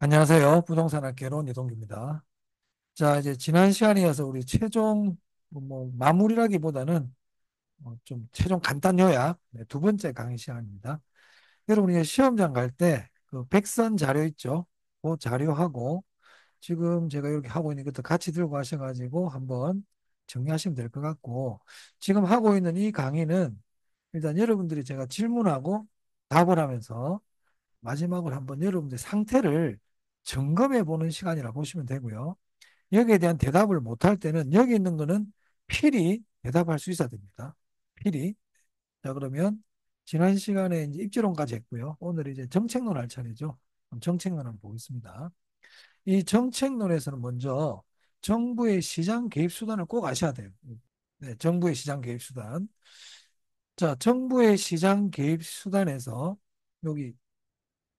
안녕하세요. 부동산 학개론 이동규입니다. 자, 이제 지난 시간에 이어서 우리 최종 마무리라기보다는 좀 최종 간단 요약 두 번째 강의 시간입니다. 여러분 이제 시험장 갈 때 그 백선 자료 있죠? 그 자료하고 지금 제가 이렇게 하고 있는 것도 같이 들고 가셔가지고 한번 정리하시면 될 것 같고 지금 하고 있는 이 강의는 일단 여러분들이 제가 질문하고 답을 하면서 마지막으로 한번 여러분들 상태를 점검해 보는 시간이라 보시면 되고요. 여기에 대한 대답을 못할 때는 여기 있는 거는 필히 대답할 수 있어야 됩니다. 필히. 자, 그러면 지난 시간에 이제 입지론까지 했고요. 오늘 이제 정책론 할 차례죠. 그럼 정책론 한번 보겠습니다. 이 정책론에서는 먼저 정부의 시장 개입 수단을 꼭 아셔야 돼요. 네, 정부의 시장 개입 수단. 자, 정부의 시장 개입 수단에서 여기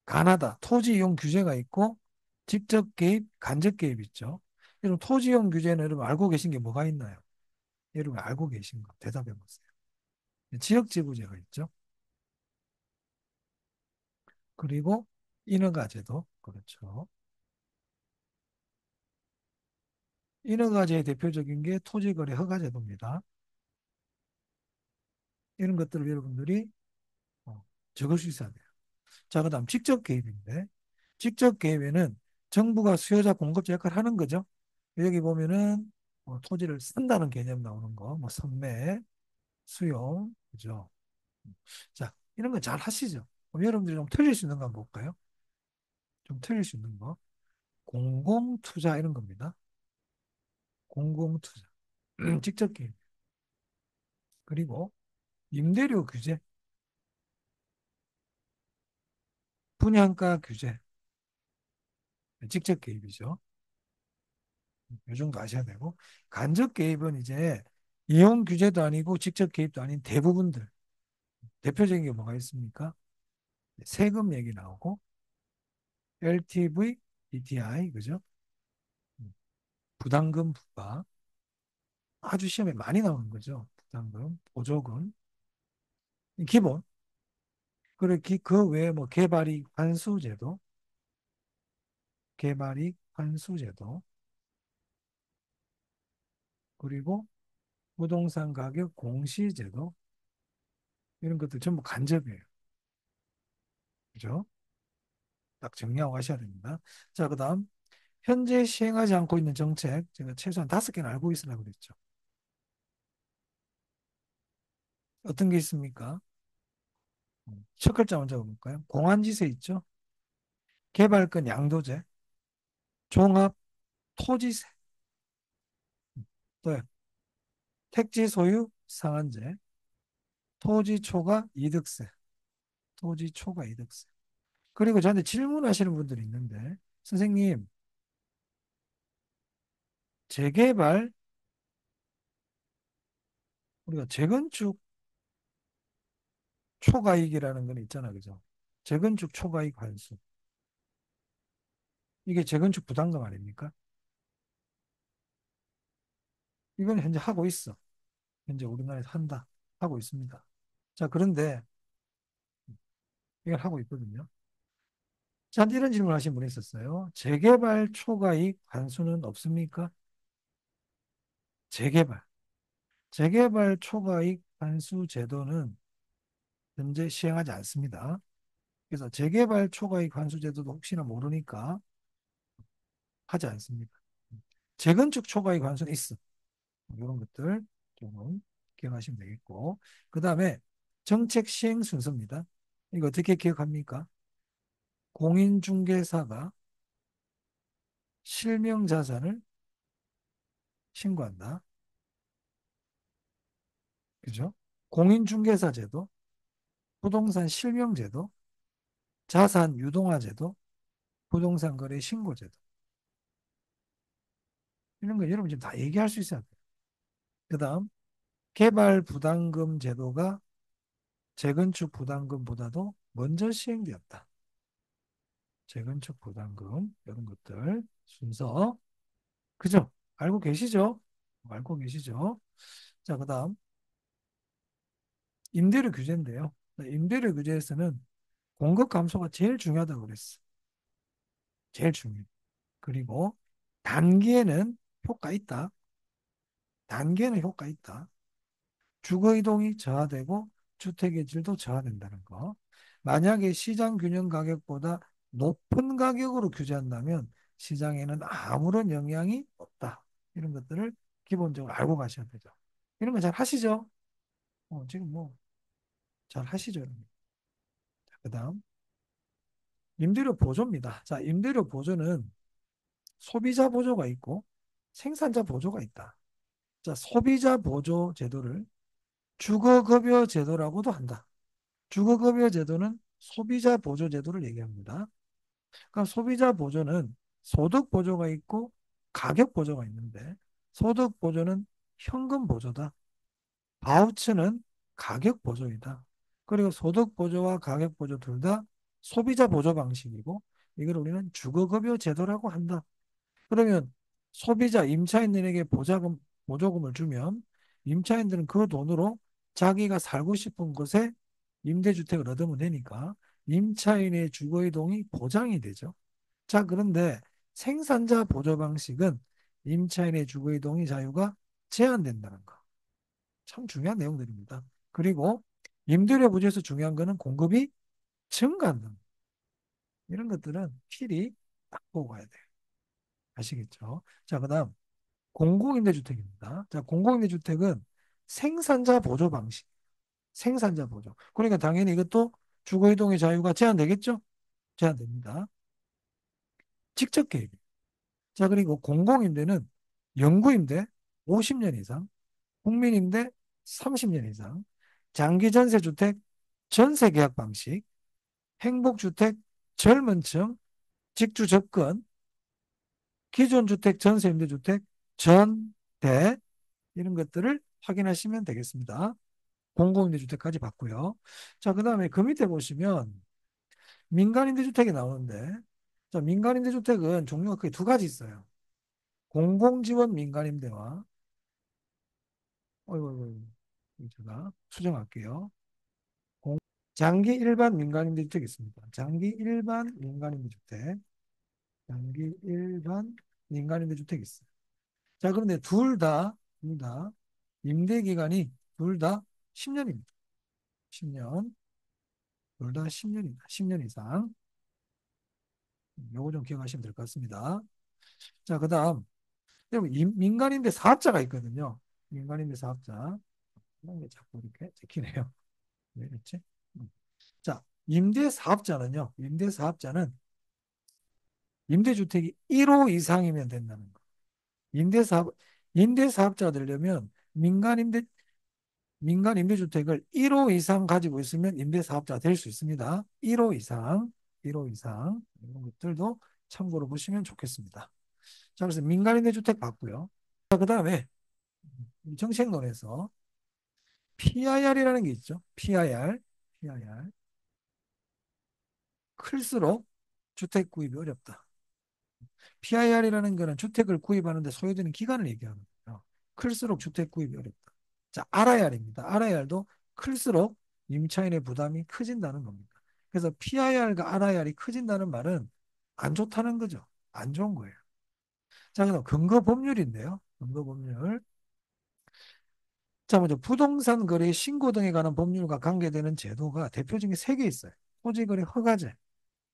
가나다 토지 이용 규제가 있고 직접 개입, 간접 개입 있죠. 여러분 토지 이용 규제는 여러분 알고 계신 게 뭐가 있나요? 여러분 알고 계신 거 대답해 보세요. 지역 지부제가 있죠. 그리고 인허가제도 그렇죠. 인허가제의 대표적인 게 토지거래 허가제도입니다. 이런 것들을 여러분들이 적을 수 있어야 돼요. 자, 그다음 직접 개입인데 직접 개입에는 정부가 수요자 공급자 역할을 하는 거죠. 여기 보면은 토지를 쓴다는 개념 나오는 거, 뭐 선매, 수용, 그죠? 자, 이런 거 잘 하시죠? 그럼 여러분들이 좀 틀릴 수 있는 거 한번 볼까요? 좀 틀릴 수 있는 거. 공공투자 이런 겁니다. 공공투자. 직접 개입. 그리고 임대료 규제, 분양가 규제. 직접 개입이죠. 요 정도 아셔야 되고. 간접 개입은 이제 이용 규제도 아니고 직접 개입도 아닌 대부분들. 대표적인 게 뭐가 있습니까? 세금 얘기 나오고, LTV, DTI, 그죠? 부담금 부과. 아주 시험에 많이 나오는 거죠. 부담금, 보조금, 기본. 그리고 그 외에 뭐 개발이익 환수제도, 개발이익 환수제도, 그리고 부동산 가격 공시제도 이런 것들 전부 간접이에요. 그죠? 딱 정리하고 가셔야 됩니다. 자, 그다음 현재 시행하지 않고 있는 정책 제가 최소한 5개는 알고 있으라고 그랬죠. 어떤 게 있습니까? 첫 글자 먼저 볼까요? 공안지세 있죠? 개발권 양도제, 종합 토지세, 또 택지 소유 상한제, 토지 초과 이득세, 토지 초과 이득세. 그리고 저한테 질문하시는 분들이 있는데, 선생님, 재개발, 우리가 재건축 초과이익이라는 건 있잖아, 그죠? 재건축 초과이익 환수. 이게 재건축 부담금 아닙니까? 이건 현재 하고 있어. 현재 우리나라에서 한다. 하고 있습니다. 자, 그런데 이걸 하고 있거든요. 자, 이런 질문 하신 분이 있었어요. 재개발 초과이익 환수는 없습니까? 재개발. 재개발 초과이익 환수 제도는 현재 시행하지 않습니다. 그래서 재개발 초과이익 환수 제도도 혹시나 모르니까 하지 않습니다. 재건축 초과이익 환수는 있어. 이런 것들 조금 기억하시면 되겠고. 그 다음에 정책 시행 순서입니다. 이거 어떻게 기억합니까? 공인중개사가 실명자산을 신고한다. 그죠? 공인중개사 제도, 부동산 실명제도, 자산 유동화제도, 부동산 거래 신고제도. 이런 거 여러분 지금 다 얘기할 수 있어야 돼요. 그 다음, 개발 부담금 제도가 재건축 부담금보다도 먼저 시행되었다. 재건축 부담금, 이런 것들 순서. 그죠? 알고 계시죠? 알고 계시죠? 자, 그 다음, 임대료 규제인데요. 임대료 규제에서는 공급 감소가 제일 중요하다고 그랬어. 제일 중요해요. 그리고 단기에는 효과 있다. 단기에는 효과 있다. 주거 이동이 저하되고 주택의 질도 저하된다는 거. 만약에 시장 균형 가격보다 높은 가격으로 규제한다면 시장에는 아무런 영향이 없다. 이런 것들을 기본적으로 알고 가셔야 되죠. 이런 거 잘 하시죠? 지금 뭐 잘 하시죠? 그다음 임대료 보조입니다. 자, 임대료 보조는 소비자 보조가 있고 생산자 보조가 있다. 자, 소비자 보조 제도를 주거급여 제도라고도 한다. 주거급여 제도는 소비자 보조 제도를 얘기합니다. 그러니까 소비자 보조는 소득 보조가 있고 가격 보조가 있는데 소득 보조는 현금 보조다. 바우처는 가격 보조이다. 그리고 소득 보조와 가격 보조 둘 다 소비자 보조 방식이고 이걸 우리는 주거급여 제도라고 한다. 그러면 소비자 임차인들에게 보조금을 주면 임차인들은 그 돈으로 자기가 살고 싶은 곳에 임대주택을 얻으면 되니까 임차인의 주거 이동이 보장이 되죠. 자, 그런데 생산자 보조 방식은 임차인의 주거 이동의 자유가 제한된다는 거. 참 중요한 내용들입니다. 그리고 임대료 부지에서 중요한 거는 공급이 증가한다. 이런 것들은 필히 딱 보고 가야 돼요. 아시겠죠? 자, 그다음 공공임대주택입니다. 자, 공공임대주택은 생산자 보조 방식. 생산자 보조. 그러니까 당연히 이것도 주거이동의 자유가 제한되겠죠? 제한됩니다. 직접 개입. 자, 그리고 공공임대는 영구임대 50년 이상, 국민임대 30년 이상, 장기전세주택 전세계약 방식, 행복주택 젊은 층, 직주 접근, 기존주택 전세임대주택 전대 이런 것들을 확인하시면 되겠습니다. 공공임대주택까지 봤고요. 자, 그 다음에 그 밑에 보시면 민간임대주택이 나오는데 자, 민간임대주택은 종류가 크게 두 가지 있어요. 공공지원 민간임대와 어이구, 제가 수정할게요. 장기 일반 민간임대주택이 있습니다. 장기 일반 민간임대주택, 장기 일반 민간임대주택이 있어요. 자, 그런데 둘 다 임대 기간이 둘 다 10년입니다. 10년, 둘 다 10년입니다. 10년 이상. 요거 좀 기억하시면 될 것 같습니다. 자, 그다음 여러분 민간임대 사업자가 있거든요. 민간임대 사업자. 이게 자꾸 이렇게 찍히네요. 왜 이랬지? 음. 자, 임대사업자는 임대주택이 1호 이상이면 된다는 거. 임대사업, 임대사업자가 되려면 민간 임대주택을 1호 이상 가지고 있으면 임대사업자가 될 수 있습니다. 1호 이상, 1호 이상. 이런 것들도 참고로 보시면 좋겠습니다. 자, 그래서 민간임대주택 봤고요. 자, 그 다음에 정책론에서 PIR이라는 게 있죠. PIR. PIR. 클수록 주택 구입이 어렵다. PIR이라는 거는 주택을 구입하는데 소요되는 기간을 얘기하는 거예요. 클수록 주택 구입이 어렵다. 자, RIR입니다. RIR도 클수록 임차인의 부담이 커진다는 겁니다. 그래서 PIR과 RIR이 커진다는 말은 안 좋다는 거죠. 안 좋은 거예요. 자, 그럼 근거 법률인데요. 근거 법률. 자, 먼저 부동산 거래 신고 등에 관한 법률과 관계되는 제도가 대표적인 세 개 있어요. 토지거래 허가제,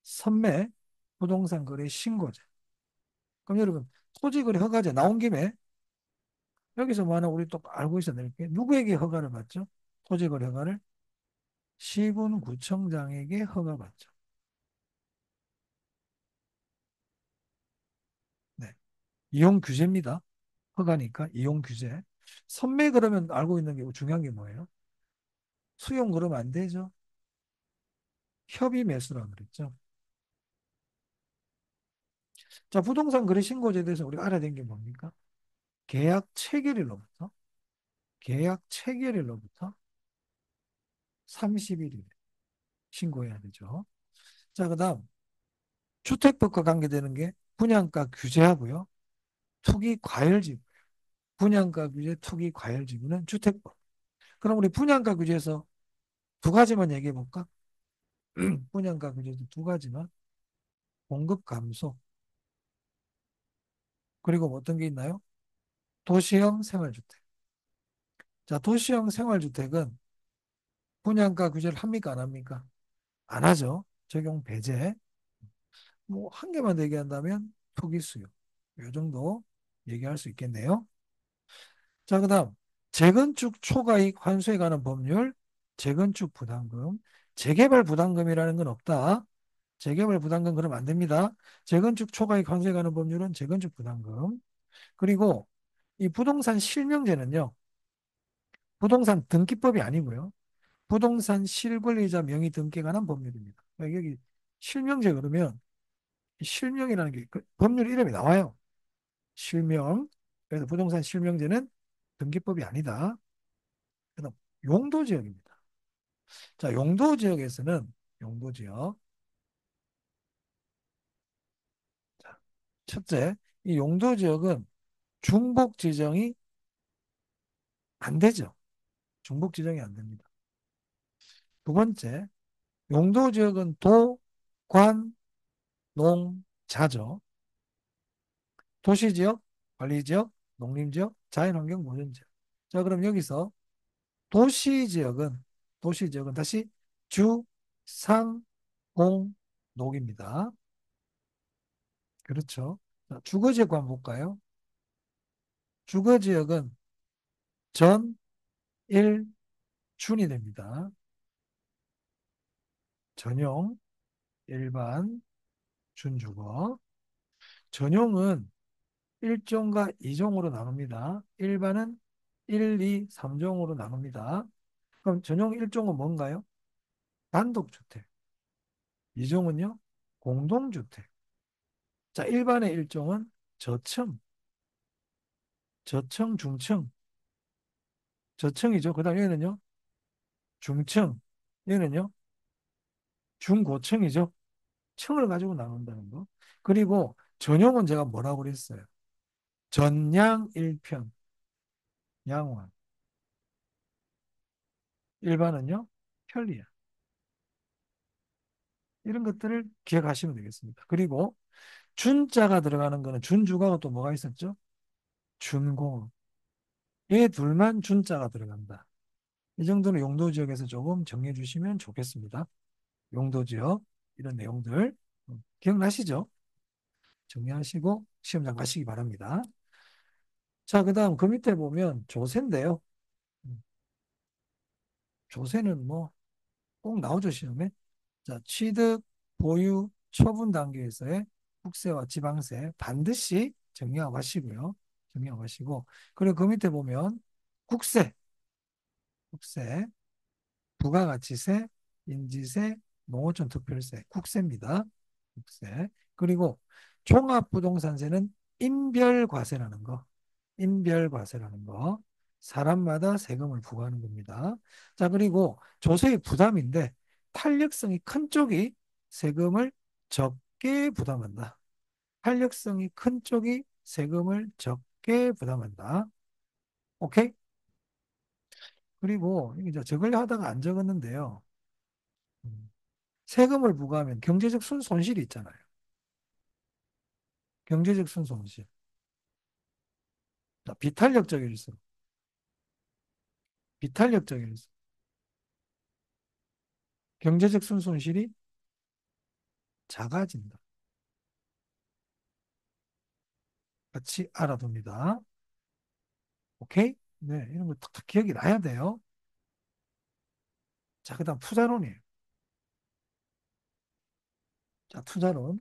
선매, 부동산 거래 신고제. 그럼 여러분, 토지거래 허가제 나온 김에 여기서 뭐 하나 우리 또 알고 있어야 될 게 누구에게 허가를 받죠? 토지거래 허가를 시군구청장에게 허가받죠. 네. 이용 규제입니다. 허가니까 이용 규제. 선매 그러면 알고 있는 게 중요한 게 뭐예요? 수용 그러면 안 되죠. 협의 매수라 그랬죠. 자, 부동산 거래 신고제에 대해서 우리가 알아야 되는 게 뭡니까? 계약 체결일로부터 계약 체결일로부터 30일 신고해야 되죠. 자, 그다음 주택법과 관계되는 게 분양가 규제하고요. 투기 과열지구. 분양가 규제, 투기 과열지구는 주택법. 그럼 우리 분양가 규제에서 두 가지만 얘기해 볼까? 분양가 규제도 두 가지만. 공급 감소, 그리고 뭐 어떤 게 있나요? 도시형 생활주택. 자, 도시형 생활주택은 분양가 규제를 합니까? 안 합니까? 안 하죠. 적용 배제. 뭐, 한 개만 더 얘기한다면 투기 수요. 이 정도 얘기할 수 있겠네요. 자, 그 다음, 재건축 초과이익 환수에 관한 법률, 재건축 부담금, 재개발 부담금이라는 건 없다. 재개발 부담금 그러면 안 됩니다. 재건축 초과이익 환수에 관한 법률은 재건축 부담금. 그리고 이 부동산 실명제는요, 부동산 등기법이 아니고요. 부동산 실권리자 명의 등기에 관한 법률입니다. 그러니까 여기 실명제 그러면 실명이라는 게 법률 이름이 나와요. 실명. 그래서 부동산 실명제는 등기법이 아니다. 그다음 용도지역입니다. 자, 용도지역에서는 용도지역. 자, 첫째, 이 용도지역은 중복 지정이 안 되죠. 중복 지정이 안 됩니다. 두 번째, 용도지역은 도, 관, 농, 자죠. 도시지역, 관리지역, 농림지역, 자연환경 보전지역. 자, 그럼 여기서 도시지역은, 도시지역은 다시 주, 상, 공, 녹입니다. 그렇죠. 자, 주거지역 한번 볼까요? 주거지역은 전, 일, 준이 됩니다. 전용, 일반, 준주거. 전용은 1종과 2종으로 나눕니다. 일반은 1, 2, 3종으로 나눕니다. 그럼 전용 1종은 뭔가요? 단독주택. 2종은요? 공동주택. 자, 일반의 1종은 저층, 저층, 중층. 저층이죠. 그 다음 얘는요? 중층. 얘는요? 중고층이죠. 층을 가지고 나눈다는 거. 그리고 전용은 제가 뭐라고 그랬어요? 전량 1편, 양호한. 일반은요? 편리한. 이런 것들을 기억하시면 되겠습니다. 그리고 준자가 들어가는 거는 준주가가 또 뭐가 있었죠? 준공업. 얘 둘만 준자가 들어간다. 이 정도는 용도지역에서 조금 정리해 주시면 좋겠습니다. 용도지역, 이런 내용들 기억나시죠? 정리하시고 시험장 가시기 바랍니다. 자, 그 다음 그 밑에 보면 조세인데요. 음, 조세는 뭐 꼭 나오죠, 시험에. 자, 취득, 보유, 처분 단계에서의 국세와 지방세 반드시 정리하고 하시고요. 정리하고 하시고. 그리고 그 밑에 보면 국세, 국세, 부가가치세, 인지세, 농어촌 특별세, 국세입니다. 국세. 그리고 종합부동산세는 인별과세라는 거. 인별과세라는 거. 사람마다 세금을 부과하는 겁니다. 자, 그리고 조세의 부담인데 탄력성이 큰 쪽이 세금을 적게 부담한다. 탄력성이 큰 쪽이 세금을 적게 부담한다. 오케이? 그리고 이제 적으려 하다가 안 적었는데요. 음, 세금을 부과하면 경제적 손실이 있잖아요. 경제적 손실. 자, 비탄력적일수. 비탄력적일수. 경제적 손실이 작아진다. 같이 알아둡니다. 오케이? 네, 이런 거 탁탁 기억이 나야 돼요. 자, 그다음 투자론이에요. 자, 투자론.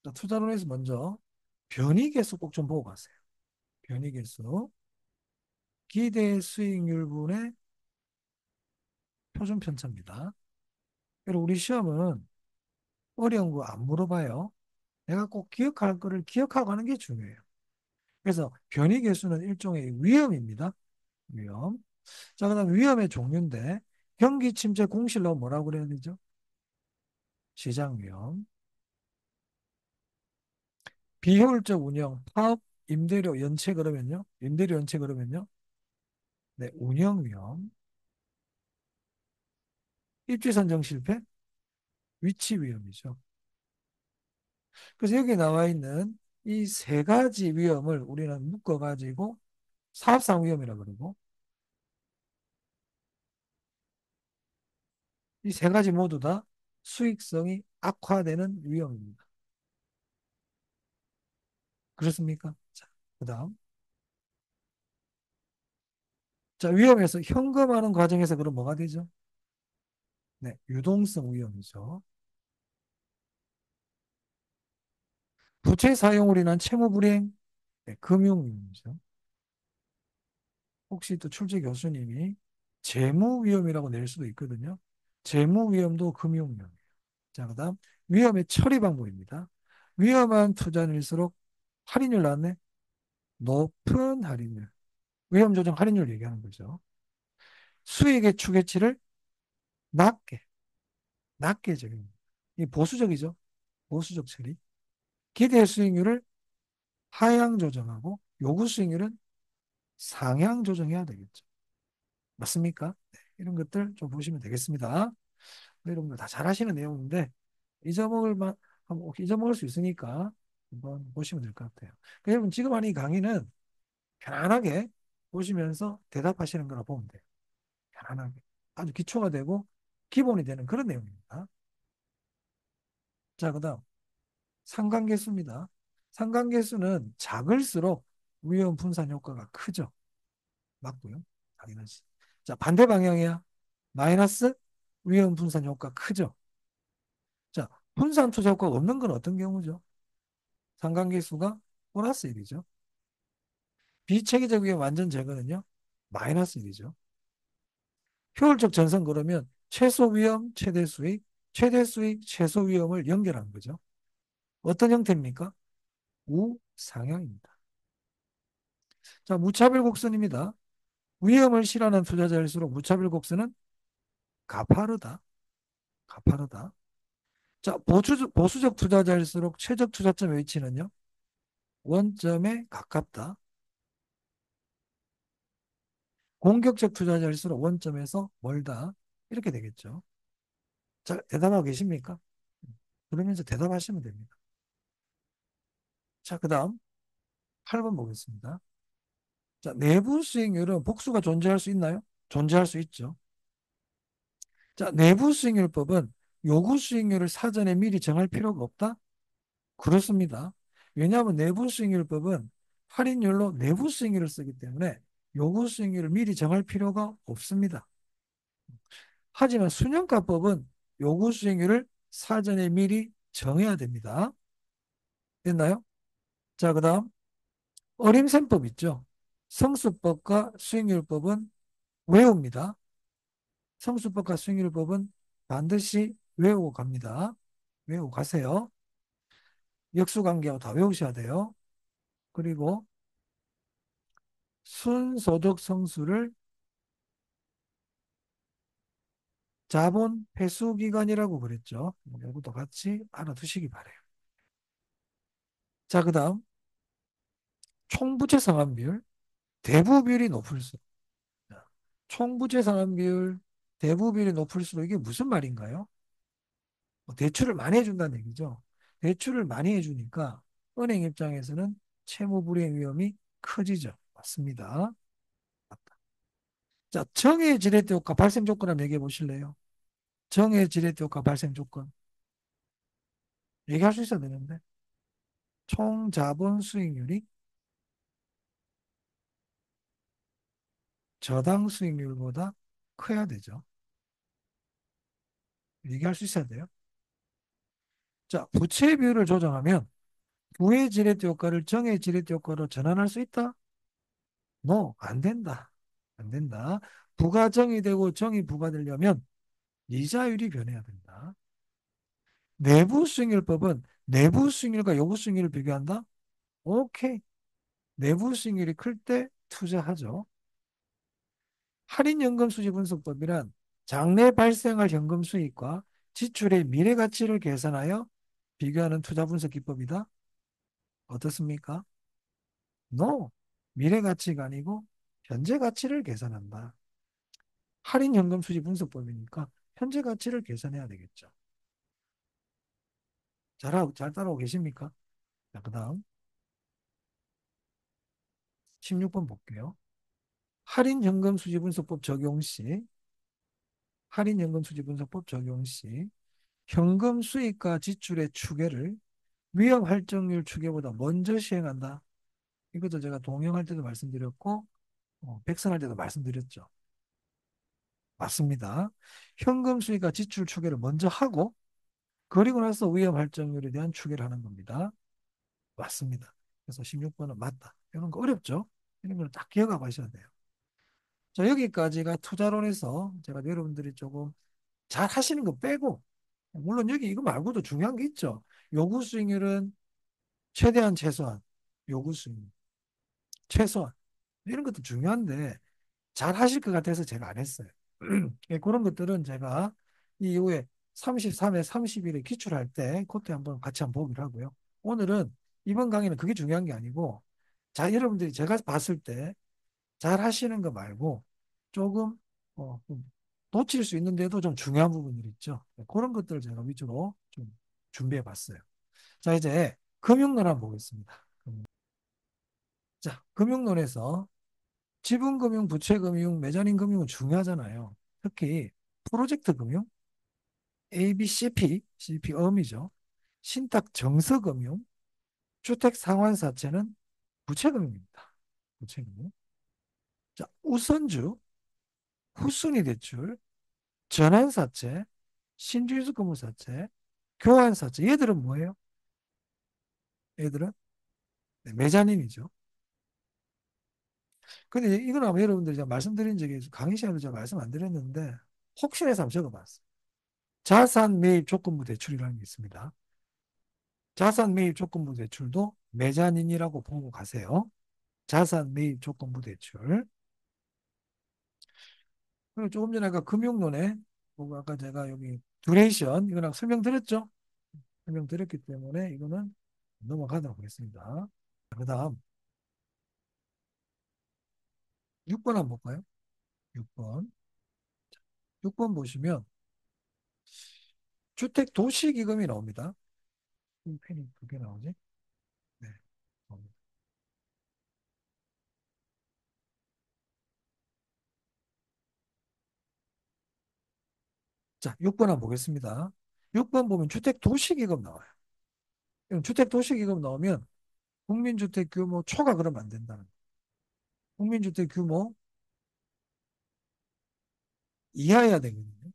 자, 투자론에서 먼저 변이계수 꼭 좀 보고 가세요. 변이계수. 기대 수익률분의 표준 편차입니다. 그리고 우리 시험은 어려운 거 안 물어봐요. 내가 꼭 기억할 거를 기억하고 하는 게 중요해요. 그래서 변이계수는 일종의 위험입니다. 위험. 자, 그다음 위험의 종류인데 경기 침체 공실로 뭐라고 그래야 되죠? 시장 위험. 비효율적 운영, 파업, 임대료 연체 그러면요. 임대료 연체 그러면요. 네, 운영 위험. 입지 선정 실패, 위치 위험이죠. 그래서 여기 나와 있는 이 세 가지 위험을 우리는 묶어가지고 사업상 위험이라고 그러고, 이 세 가지 모두 다 수익성이 악화되는 위험입니다. 그렇습니까? 자, 그다음. 자, 위험에서 현금화하는 과정에서 그럼 뭐가 되죠? 네, 유동성 위험이죠. 부채 사용으로 인한 채무 불이행, 네, 금융 위험이죠. 혹시 또 출제 교수님이 재무 위험이라고 낼 수도 있거든요. 재무 위험도 금융 위험. 자, 그다음 위험의 처리 방법입니다. 위험한 투자일수록 할인율 나왔네. 높은 할인율. 위험 조정 할인율 얘기하는 거죠. 수익의 추계치를 낮게, 낮게 적용합니다. 이 보수적이죠. 보수적 처리. 기대 수익률을 하향 조정하고 요구 수익률은 상향 조정해야 되겠죠. 맞습니까? 네, 이런 것들 좀 보시면 되겠습니다. 여러분들 다 잘 하시는 내용인데 잊어먹을 만 잊어먹을 수 있으니까 한번 보시면 될 것 같아요. 여러분 지금 하는 이 강의는 편안하게 보시면서 대답하시는 거라 보면 돼요. 편안하게. 아주 기초가 되고 기본이 되는 그런 내용입니다. 자, 그다음 상관계수입니다. 상관계수는 작을수록 위험 분산 효과가 크죠. 맞고요. 당연하지. 자, 반대 방향이야. 마이너스 위험 분산 효과 크죠. 자, 분산 투자 효과가 없는 건 어떤 경우죠? 상관계수가 플러스 1이죠. 비체계적 위험 완전 제거는요. 마이너스 1이죠. 효율적 전선 그러면 최소 위험, 최대 수익, 최대 수익, 최소 위험을 연결한 거죠. 어떤 형태입니까? 우상향입니다. 자, 무차별 곡선입니다. 위험을 싫어하는 투자자일수록 무차별 곡선은 가파르다. 가파르다. 자, 보수적 투자자일수록 최적 투자점 위치는요. 원점에 가깝다. 공격적 투자자일수록 원점에서 멀다. 이렇게 되겠죠. 자, 대답하고 계십니까? 그러면서 대답하시면 됩니다. 자, 그 다음 8번 보겠습니다. 자, 내부 수익률은 복수가 존재할 수 있나요? 존재할 수 있죠. 자, 내부 수익률법은 요구 수익률을 사전에 미리 정할 필요가 없다? 그렇습니다. 왜냐하면 내부 수익률법은 할인율로 내부 수익률을 쓰기 때문에 요구 수익률을 미리 정할 필요가 없습니다. 하지만 순영가법은 요구 수익률을 사전에 미리 정해야 됩니다. 됐나요? 자, 그 다음 어림셈법 있죠. 성수법과 수익률법은 외웁니다. 성수법과 수익률법은 반드시 외우고 갑니다. 외우고 가세요. 역수관계하고 다 외우셔야 돼요. 그리고 순소득 성수를 자본 회수 기간이라고 그랬죠. 이것도 같이 알아두시기 바래요. 자, 그다음 총부채 상환 비율, 대부 비율이 높을수록 총부채 상환 비율, 대부 비율이 높을수록 이게 무슨 말인가요? 뭐 대출을 많이 해준다는 얘기죠. 대출을 많이 해주니까 은행 입장에서는 채무 불이행 위험이 커지죠. 맞습니다. 맞다. 자, 정해 지렛대 효과 발생 조건 한번 얘기해 보실래요? 정해 지렛대 효과 발생 조건 얘기할 수 있어야 되는데 총 자본 수익률이 저당 수익률보다 커야 되죠. 얘기할 수 있어야 돼요. 자, 부채 비율을 조정하면 부의 지렛대 효과를 정의 지렛대 효과로 전환할 수 있다? No, 안 된다. 안 된다. 부가 정이 되고 정이 부과되려면 이자율이 변해야 된다. 내부 수익률법은 내부 수익률과 요구 수익률을 비교한다? 오케이. 내부 수익률이 클 때 투자하죠. 할인연금 수지 분석법이란 장래 발생할 현금 수익과 지출의 미래 가치를 계산하여 비교하는 투자 분석 기법이다. 어떻습니까? No. 미래 가치가 아니고 현재 가치를 계산한다. 할인연금 수지 분석법이니까 현재 가치를 계산해야 되겠죠. 잘 따라오고 계십니까? 자, 그 다음. 16번 볼게요. 할인현금수지분석법 적용 시, 할인연금수지분석법 적용 시 현금 수익과 지출의 추계를 위험 할증률 추계보다 먼저 시행한다. 이것도 제가 동영할 때도 말씀드렸고 백선할 때도 말씀드렸죠. 맞습니다. 현금 수익과 지출 추계를 먼저 하고 그리고 나서 위험할증률에 대한 추계를 하는 겁니다. 맞습니다. 그래서 16번은 맞다. 이런 거 어렵죠? 이런 걸 딱 기억하고 하셔야 돼요. 자, 여기까지가 투자론에서 제가 여러분들이 조금 잘 하시는 거 빼고 물론 여기 이거 말고도 중요한 게 있죠. 요구 수익률은 최대한 최소한, 요구 수익률 최소한 이런 것도 중요한데 잘 하실 것 같아서 제가 안 했어요. 예, 그런 것들은 제가 이 이후에 33회 30일에 기출할 때 그때 한번 같이 한번 보기로 하고요. 오늘은 이번 강의는 그게 중요한 게 아니고 자 여러분들이 제가 봤을 때 잘 하시는 거 말고 조금 좀 놓칠 수 있는데도 좀 중요한 부분들이 있죠. 네, 그런 것들을 제가 위주로 좀 준비해 봤어요. 자, 이제 금융론 한번 보겠습니다. 자, 금융론에서 지분금융, 부채금융, 메자닌금융은 중요하잖아요. 특히 프로젝트 금융, ABCP, CP 음이죠. 신탁 정서금융, 주택 상환사채는 부채금융입니다. 부채금융. 자, 우선주, 후순위 대출, 전환사채, 신주유금융사채, 교환사채. 얘들은 뭐예요? 얘들은 네, 메자닌이죠. 근데 이건 아마 여러분들이 제가 말씀드린 적이 강의 시간에 제가 말씀 안 드렸는데 혹시나 해서 한번 적어봤어요. 자산 매입 조건부 대출이라는 게 있습니다. 자산 매입 조건부 대출도 메자닌이라고 보고 가세요. 자산 매입 조건부 대출. 그리고 조금 전에 아까 금융론에 보고 아까 제가 여기 듀레이션 이거랑 설명드렸죠? 설명드렸기 때문에 이거는 넘어가도록 하겠습니다. 그다음 6번 한번 볼까요? 6번. 6번 보시면 주택 도시기금이 나옵니다. 이 펜이 두 개 나오지? 네. 나옵니다. 자, 6번 한번 보겠습니다. 6번 보면 주택 도시기금 나와요. 그럼 주택 도시기금 나오면 국민주택 규모 초과 그러면 안 된다는 거예요. 국민주택 규모 이하여야 되거든요.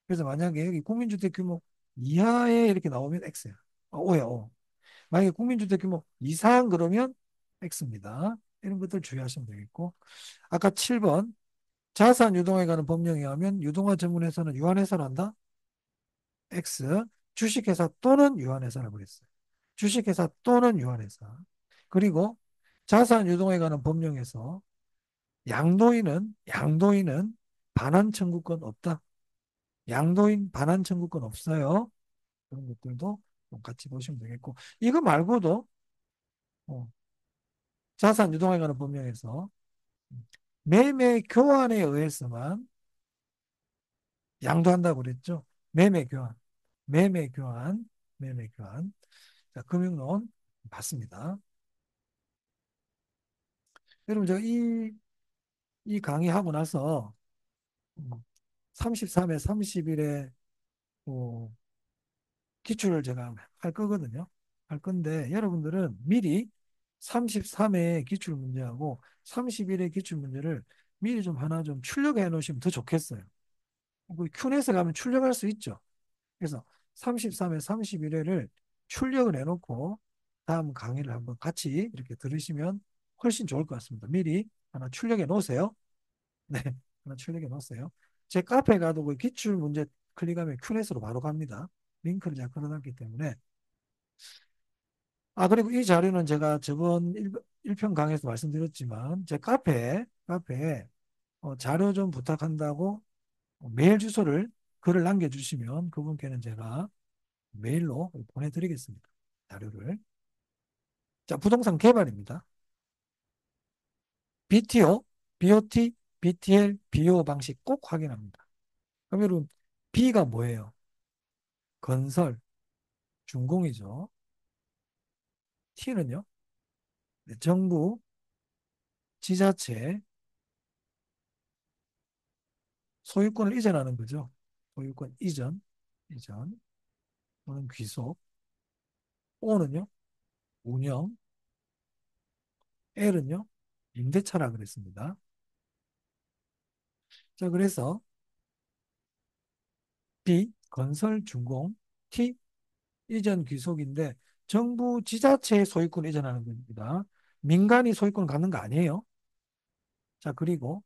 그래서 만약에 여기 국민주택 규모 이하에 이렇게 나오면 X야. O야, O. 만약에 국민주택 규모 이상 그러면 X입니다. 이런 것들 주의하시면 되겠고. 아까 7번 자산 유동에 관한 법령에 하면 유동화 전문회사는 유한회사를 한다? X. 주식회사 또는 유한회사라고 그랬어요. 주식회사 또는 유한회사. 그리고 자산 유동에 관한 법령에서 양도인은 반환 청구권 없다. 양도인 반환 청구권 없어요. 그런 것들도 좀 같이 보시면 되겠고 이거 말고도 어, 자산 유동에 관한 법령에서 매매 교환에 의해서만 양도한다고 그랬죠. 매매 교환, 매매 교환, 매매 교환. 자, 금융론 봤습니다. 여러분 제가 이 강의하고 나서 33회 30일에 기출을 제가 할 거거든요. 할 건데 여러분들은 미리 33회 기출 문제하고 31회 기출 문제를 미리 좀 하나 좀 출력해 놓으시면 더 좋겠어요. 큐넷에 가면 출력할 수 있죠. 그래서 33회 31회를 출력을 해놓고 다음 강의를 한번 같이 이렇게 들으시면 훨씬 좋을 것 같습니다. 미리 하나 출력해 놓으세요. 네, 하나 출력해 놓으세요. 제 카페 가도 그 기출 문제 클릭하면 큐넷으로 바로 갑니다. 링크를 제가 걸어놨기 때문에 그리고 이 자료는 제가 저번 1편 강의에서 말씀드렸지만, 제 카페에 자료 좀 부탁한다고 메일 주소를 글을 남겨주시면 그분께는 제가 메일로 보내드리겠습니다. 자료를. 자, 부동산 개발입니다. BTO, BOT, BTL, BO 방식 꼭 확인합니다. 그럼 여러분, B가 뭐예요? 건설, 준공이죠. T는요? 네, 정부, 지자체 소유권을 이전하는 거죠. 소유권 이전 또는 귀속. O는요, 운영, L은요, 임대차라 그랬습니다. 자, 그래서 B, 건설 준공, T, 이전 귀속인데 정부 지자체의 소유권 이전하는 겁니다. 민간이 소유권 갖는 거 아니에요. 자, 그리고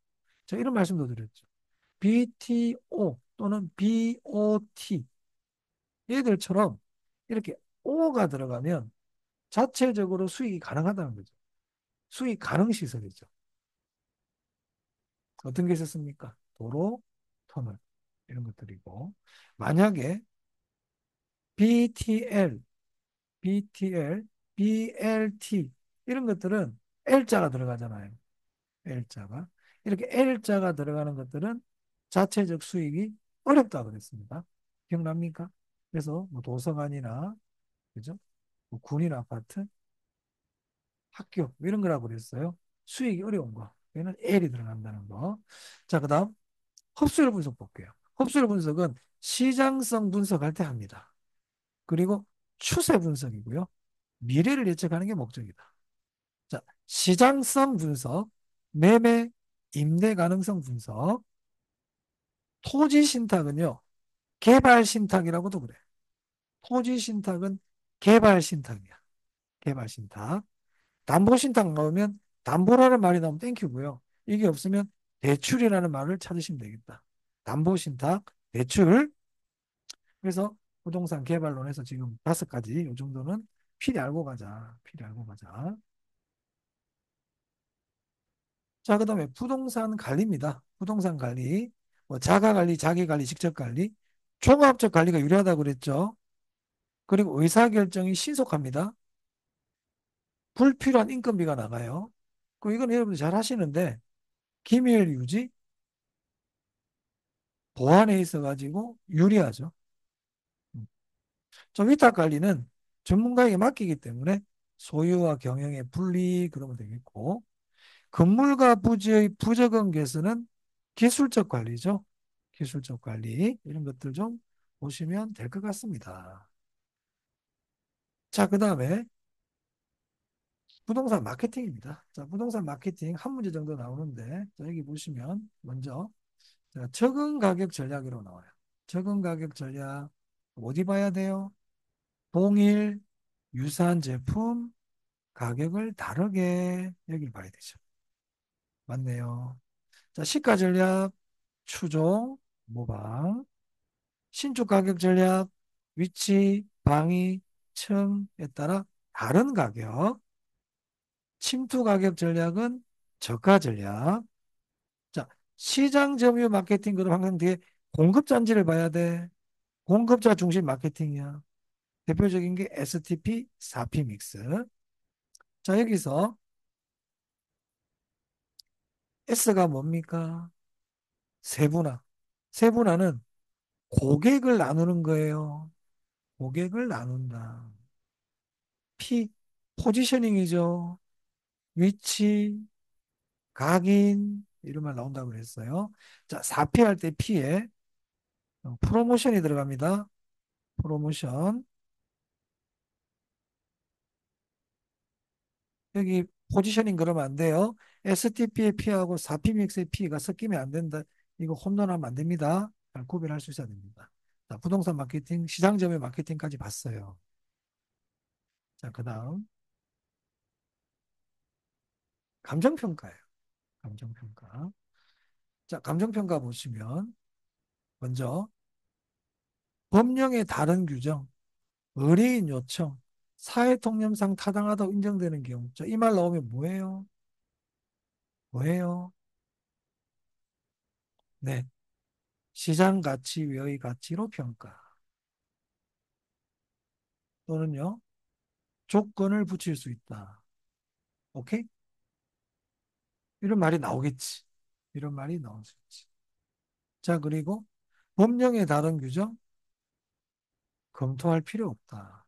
자, 이런 말씀도 드렸죠. BTO 또는 BOT 얘들처럼 이렇게 O가 들어가면 자체적으로 수익이 가능하다는 거죠. 수익 가능 시설이죠. 어떤 게 있었습니까? 도로, 터널 이런 것들이고 만약에 BTL, BTL, BLT 이런 것들은 L자가 들어가잖아요. L자가. 이렇게 L자가 들어가는 것들은 자체적 수익이 어렵다고 그랬습니다. 기억납니까? 그래서 뭐 도서관이나 그죠? 뭐 군인 아파트, 학교 뭐 이런 거라고 그랬어요. 수익이 어려운 거. 얘는 L이 들어간다는 거. 자, 그다음 흡수율 분석 볼게요. 흡수율 분석은 시장성 분석할 때 합니다. 그리고 추세 분석이고요. 미래를 예측하는 게 목적이다. 자, 시장성 분석, 매매, 임대 가능성 분석, 토지 신탁은요, 개발 신탁이라고도 그래. 토지 신탁은 개발 신탁이야. 개발 신탁. 담보 신탁 나오면 담보라는 말이 나오면 땡큐고요. 이게 없으면 대출이라는 말을 찾으시면 되겠다. 담보 신탁, 대출. 그래서 부동산 개발론에서 지금 5가지, 이 정도는 필히 알고 가자. 필히 알고 가자. 자, 그 다음에 부동산 관리입니다. 부동산 관리. 뭐 자가 관리, 자기 관리, 직접 관리. 종합적 관리가 유리하다고 그랬죠. 그리고 의사결정이 신속합니다. 불필요한 인건비가 나가요. 그 이건 여러분들 잘 하시는데 기밀 유지, 보안에 있어가지고 유리하죠. 좀 위탁 관리는 전문가에게 맡기기 때문에 소유와 경영의 분리 그러면 되겠고 건물과 부지의 부적응 개수는 기술적 관리죠. 기술적 관리 이런 것들 좀 보시면 될 것 같습니다. 자, 그 다음에 부동산 마케팅입니다. 자, 부동산 마케팅 한 문제 정도 나오는데 자, 여기 보시면 먼저 자, 적응 가격 전략으로 나와요. 적응 가격 전략 어디 봐야 돼요? 동일 유사한 제품 가격을 다르게 여길 봐야 되죠. 맞네요. 자, 시가 전략 추종 모방 신축 가격 전략 위치 방위 층에 따라 다른 가격 침투 가격 전략은 저가 전략. 자, 시장 점유 마케팅 그럼 항상 뒤에 공급자인지를 봐야 돼. 공급자 중심 마케팅이야. 대표적인 게 STP, 4P 믹스. 자, 여기서 S가 뭡니까? 세분화. 세분화는 고객을 나누는 거예요. 고객을 나눈다. P, 포지셔닝이죠. 위치, 각인, 이런 말 나온다고 그랬어요. 자, 4P 할 때 P에 프로모션이 들어갑니다. 프로모션. 여기 포지셔닝 그러면 안 돼요. STP의 P하고 4P 믹스의 P가 섞이면 안 된다. 이거 혼돈하면 안 됩니다. 잘 구별할 수 있어야 됩니다. 자, 부동산 마케팅, 시장점의 마케팅까지 봤어요. 자, 그 다음, 감정평가예요. 감정평가. 자, 감정평가 보시면, 먼저, 법령의 다른 규정, 의뢰인 요청, 사회통념상 타당하다고 인정되는 경우. 자, 이 말 나오면 뭐예요? 뭐예요? 네. 시장 가치 외의 가치로 평가. 또는요, 조건을 붙일 수 있다. 오케이? 이런 말이 나오겠지. 이런 말이 나올 수 있지. 자, 그리고 법령의 다른 규정 검토할 필요 없다.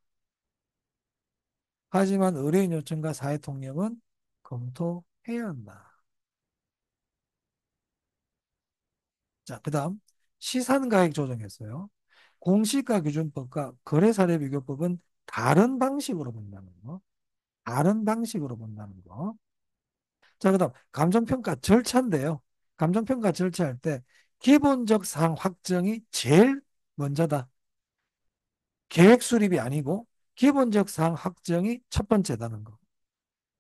하지만 의뢰인 요청과 사회통념은 검토해야 한다. 자, 그다음 시산가액 조정했어요. 공시가기준법과 거래사례비교법은 다른 방식으로 본다는 거. 다른 방식으로 본다는 거. 자, 그다음 감정평가 절차인데요. 감정평가 절차할 때 기본적 사항 확정이 제일 먼저다. 계획 수립이 아니고 기본적 사항 확정이 첫 번째다는 거.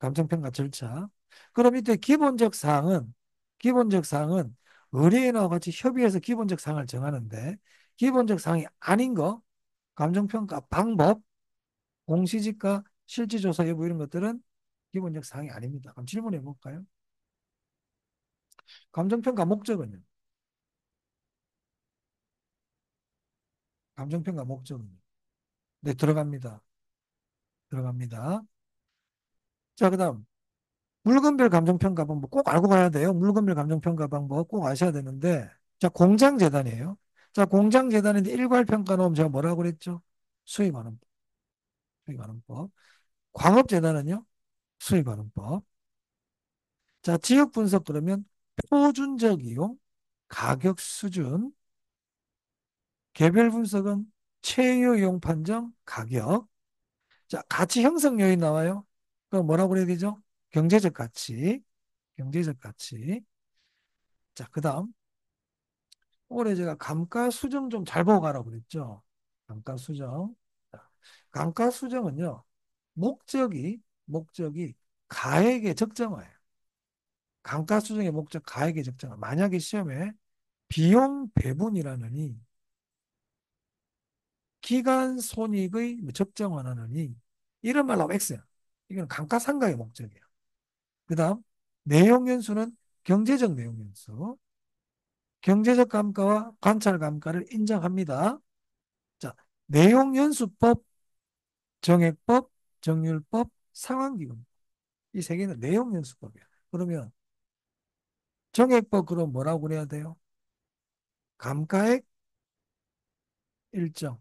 감정평가 절차. 그럼 이때 기본적 사항은 의뢰인하고 같이 협의해서 기본적 사항을 정하는데 기본적 사항이 아닌 거, 감정평가 방법, 공시지가, 실질조사 여부 이런 것들은 기본적 사항이 아닙니다. 그럼 질문해 볼까요? 감정평가 목적은요? 감정평가 목적은요? 네, 들어갑니다. 들어갑니다. 자, 그다음 물건별 감정평가 방법 꼭 알고 가야 돼요. 물건별 감정평가 방법 꼭 아셔야 되는데, 자, 공장재단이에요. 자, 공장재단인데 일괄평가 놓으면 제가 뭐라고 그랬죠? 수익환원법. 수익환원법. 광업재단은요? 수익환원법. 자, 지역 분석 그러면 표준적 이용, 가격 수준, 개별 분석은 최유 이용 판정, 가격. 자, 가치 형성 요인 나와요. 그럼 뭐라고 그래야 되죠? 경제적 가치. 경제적 가치. 자, 그다음 올해 제가 감가 수정 좀 잘 보고 가라고 그랬죠. 감가 수정. 자, 감가 수정은요. 목적이 가액의 적정화예요. 감가 수정의 목적 가액의 적정화. 만약에 시험에 비용 배분이라느니 기간 손익의 뭐 적정화라느니 이런 말로 하면 X야. 이건 감가상각의 목적이야. 그다음 내용 연수는 경제적 내용 연수. 경제적 감가와 관찰 감가를 인정합니다. 자, 내용연수법, 정액법, 정률법, 상환기금. 이 세 개는 내용연수법이야. 그러면 정액법 그럼 뭐라고 그래야 돼요? 감가액 일정.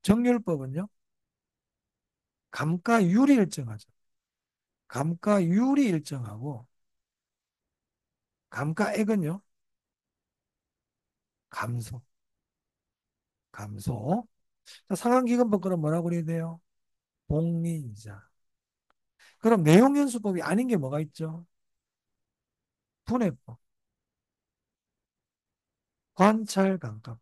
정률법은요? 감가율이 일정하죠. 감가율이 일정하고 감가액은요? 감소. 감소. 자, 상환기금법 그럼 뭐라고 그래야 돼요? 복리이자. 그럼 내용연수법이 아닌 게 뭐가 있죠? 분해법, 관찰감가.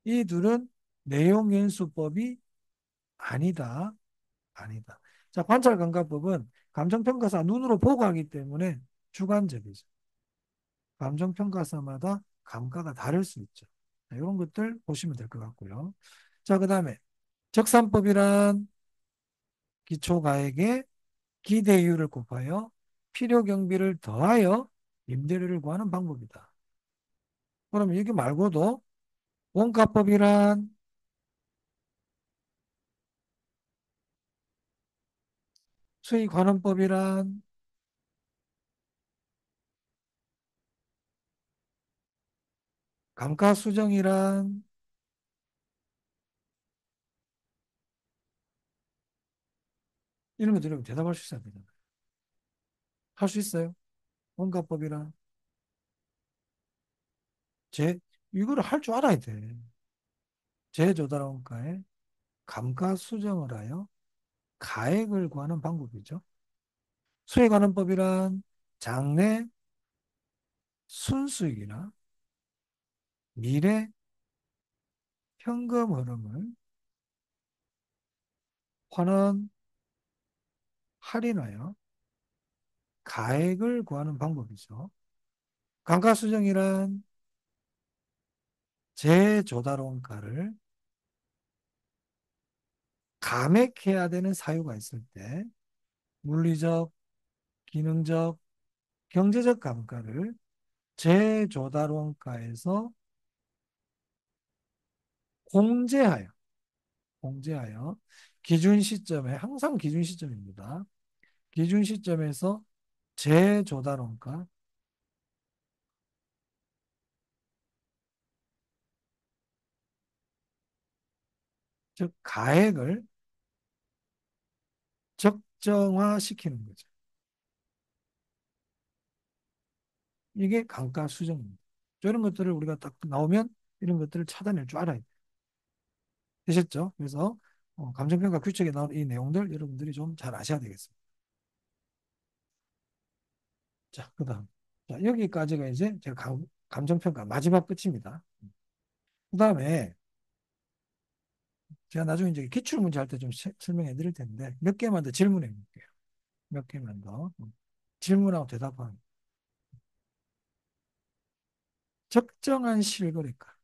이 둘은 내용연수법이 아니다. 아니다. 자, 관찰감가법은 감정평가사 눈으로 보고 하기 때문에 주관적이죠. 감정평가사마다 감가가 다를 수 있죠. 자, 이런 것들 보시면 될 것 같고요. 자, 그 다음에 적산법이란 기초가액에 기대율을 곱하여 필요경비를 더하여 임대료를 구하는 방법이다. 그럼 이게 말고도 원가법이란 수익환원법이란 감가수정이란 이런 거 들으면 대답할 수 있어야 되잖아요. 할 수 있어요? 원가법이란 제 이거를 할 줄 알아야 돼. 제조달원가에 감가수정을 하여 가액을 구하는 방법이죠. 수익환원법이란 장래 순수익이나 미래 현금 흐름을 환원 할인하여 가액을 구하는 방법이죠. 감가수정이란 제조달원가를 감액해야 되는 사유가 있을 때 물리적, 기능적, 경제적 감가를 제조달원가에서 공제하여, 공제하여 기준 시점에 항상 기준 시점입니다. 기준 시점에서 제조달원가, 즉 가액을 적정화시키는 거죠. 이게 강가 수정입니다. 이런 것들을 우리가 딱 나오면 이런 것들을 찾아낼 줄 알아야 돼. 되셨죠? 그래서 감정평가 규칙에 나온 이 내용들 여러분들이 좀 잘 아셔야 되겠습니다. 자, 그다음. 자, 여기까지가 이제 제가 감정평가 마지막 끝입니다. 그다음에 제가 나중에 이제 기출문제 할 때 좀 설명해 드릴 텐데 몇 개만 더 질문해 볼게요. 몇 개만 더. 질문하고 대답하는. 적정한 실거래가.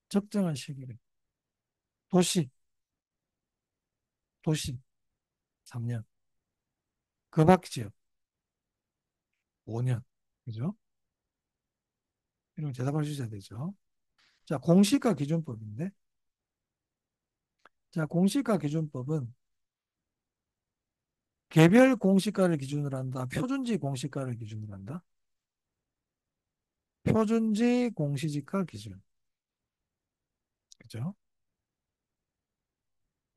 적정한 실거래. 도시, 도시 3년. 그 밖 지역 5년. 그죠? 이런 거 대답할 수 있어야 되죠. 자, 공시가 기준법인데. 자, 공시가 기준법은 개별 공시가를 기준으로 한다. 표준지 공시가를 기준으로 한다. 표준지 공시지가 기준. 그죠?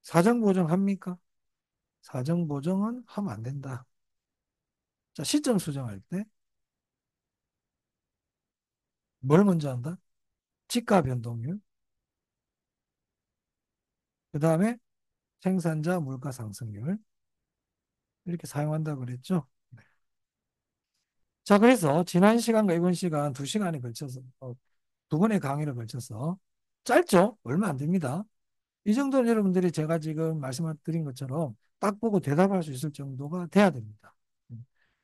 사정 보정합니까? 사정 보정은 하면 안 된다. 자, 시점 수정할 때 뭘 먼저 한다? 지가 변동률. 그 다음에 생산자 물가 상승률. 이렇게 사용한다 그랬죠? 네. 자, 그래서 지난 시간과 이번 시간 두 시간에 걸쳐서 두 번의 강의를 걸쳐서 짧죠? 얼마 안 됩니다. 이 정도는 여러분들이 제가 지금 말씀드린 것처럼 딱 보고 대답할 수 있을 정도가 돼야 됩니다.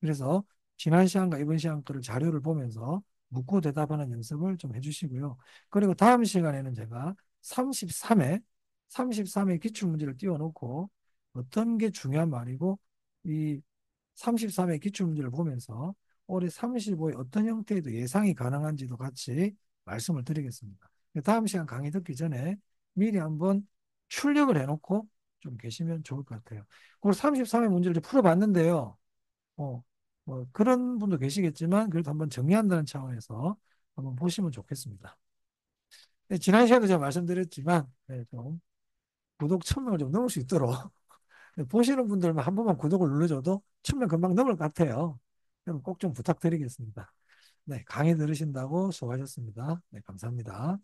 그래서 지난 시간과 이번 시간 거를 자료를 보면서 묻고 대답하는 연습을 좀 해주시고요. 그리고 다음 시간에는 제가 33회, 33회 기출문제를 띄워놓고 어떤 게 중요한 말이고 이 33회 기출문제를 보면서 올해 35의 어떤 형태에도 예상이 가능한지도 같이 말씀을 드리겠습니다. 다음 시간 강의 듣기 전에 미리 한번 출력을 해놓고 좀 계시면 좋을 것 같아요. 그리고 33회 문제를 풀어봤는데요. 어, 뭐 그런 분도 계시겠지만 그래도 한번 정리한다는 차원에서 한번 보시면 좋겠습니다. 네, 지난 시간에 제가 말씀드렸지만 네, 좀 구독 1000명을 좀 넘을 수 있도록 네, 보시는 분들만 한 번만 구독을 눌러줘도 1000명 금방 넘을 것 같아요. 그럼 꼭 좀 부탁드리겠습니다. 네, 강의 들으신다고 수고하셨습니다. 네, 감사합니다.